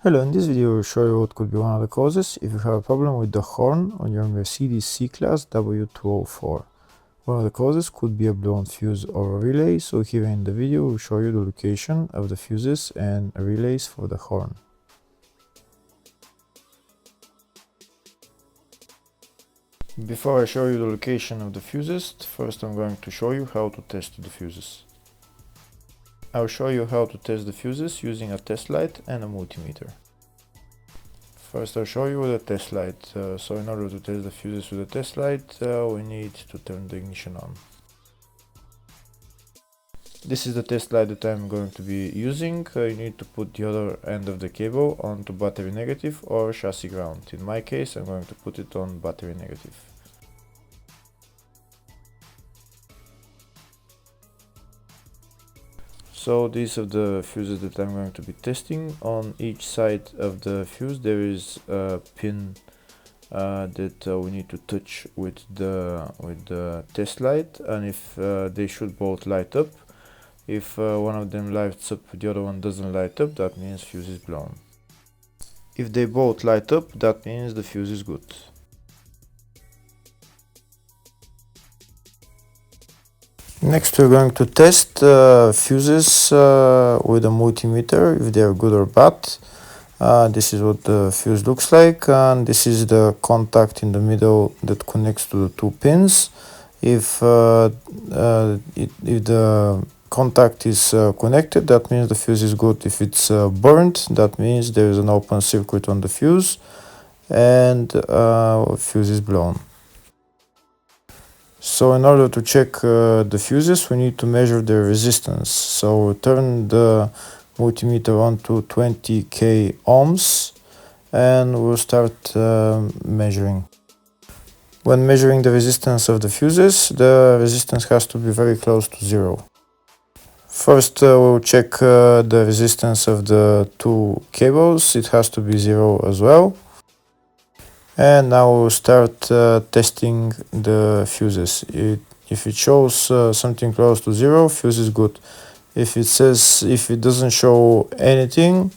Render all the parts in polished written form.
Hello, in this video I will show you what could be one of the causes if you have a problem with the horn on your Mercedes C-Class W204. One of the causes could be a blown fuse or a relay, so here in the video we will show you the location of the fuses and relays for the horn. Before I show you the location of the fuses, first I'm going to show you how to test the fuses. I'll show you how to test the fuses using a test light and a multimeter. First I'll show you with a test light. So in order to test the fuses with a test light, we need to turn the ignition on. This is the test light that I'm going to be using. You need to put the other end of the cable onto battery negative or chassis ground. In my case I'm going to put it on battery negative. So these are the fuses that I'm going to be testing. On each side of the fuse there is a pin that we need to touch with the test light, and if they should both light up. If one of them lights up, the other one doesn't light up, that means fuse is blown. If they both light up, that means the fuse is good. Next we're going to test fuses with a multimeter, if they are good or bad. This is what the fuse looks like, and this is the contact in the middle that connects to the two pins. If the contact is connected, that means the fuse is good. If it's burnt, that means there is an open circuit on the fuse and fuse is blown. So in order to check the fuses, we need to measure their resistance. So turn the multimeter on to 20k ohms and we'll start measuring. When measuring the resistance of the fuses, the resistance has to be very close to zero. First we'll check the resistance of the two cables. It has to be zero as well. And now we'll start testing the fuses. If it shows something close to zero, fuse is good. If it doesn't show anything,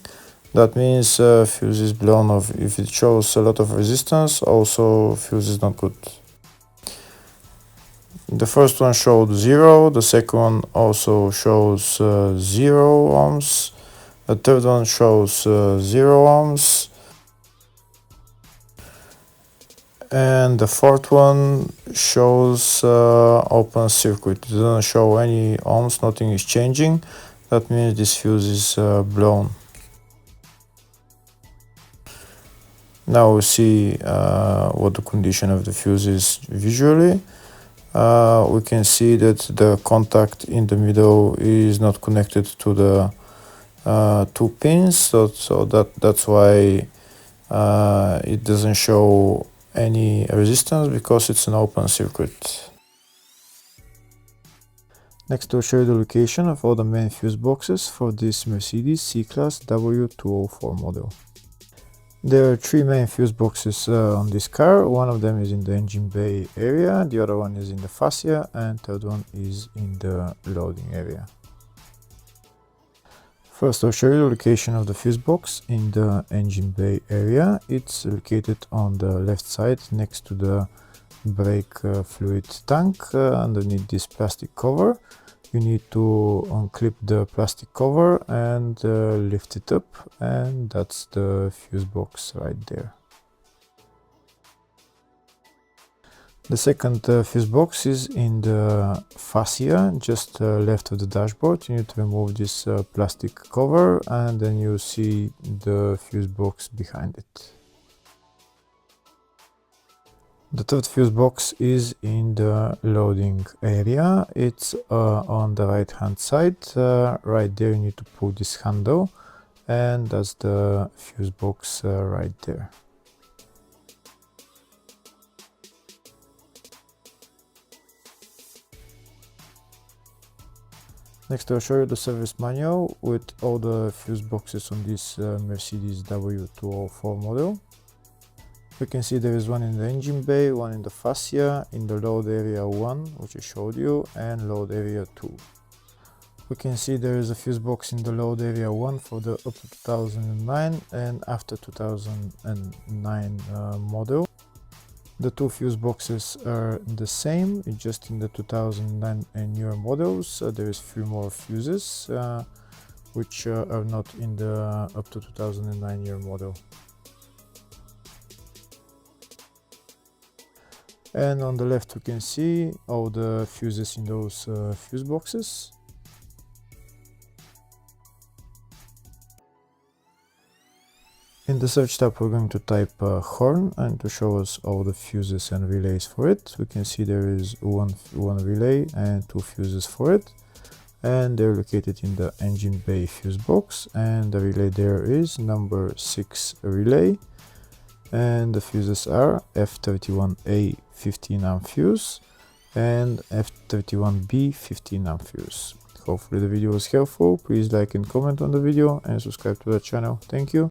that means fuse is blown off. If it shows a lot of resistance, also fuse is not good. The first one showed 0, the second one also shows 0 ohms, the third one shows 0 ohms, and the fourth one shows open circuit. It doesn't show any ohms, nothing is changing. That means this fuse is blown. Now we'll see what the condition of the fuse is visually. We can see that the contact in the middle is not connected to the two pins, so that's why it doesn't show any resistance, because it's an open circuit. Next I'll show you the location of all the main fuse boxes for this Mercedes C-Class W204 model. There are three main fuse boxes on this car. One of them is in the engine bay area, the other one is in the fascia, and third one is in the loading area. First I'll show you the location of the fuse box in the engine bay area. It's located on the left side next to the brake fluid tank, underneath this plastic cover. You need to unclip the plastic cover and lift it up, and that's the fuse box right there. The second fuse box is in the fascia, just left of the dashboard. You need to remove this plastic cover, and then you see the fuse box behind it. The third fuse box is in the loading area. It's on the right hand side. Right there you need to pull this handle, and that's the fuse box right there. Next I'll show you the service manual with all the fuse boxes on this Mercedes W204 model. We can see there is one in the engine bay, one in the fascia, in the load area 1, which I showed you, and load area 2. We can see there is a fuse box in the load area 1 for the up to 2009 and after 2009 model. The two fuse boxes are the same, it's just in the 2009 and newer models there is few more fuses which are not in the up to 2009 year model. And on the left we can see all the fuses in those fuse boxes. In the search tab we're going to type horn, and to show us all the fuses and relays for it, we can see there is one relay and two fuses for it, and they're located in the engine bay fuse box, and the relay there is number 6 relay, and the fuses are F31A 15 amp fuse and F31B 15 amp fuse. Hopefully the video was helpful. Please like and comment on the video and subscribe to the channel. Thank you.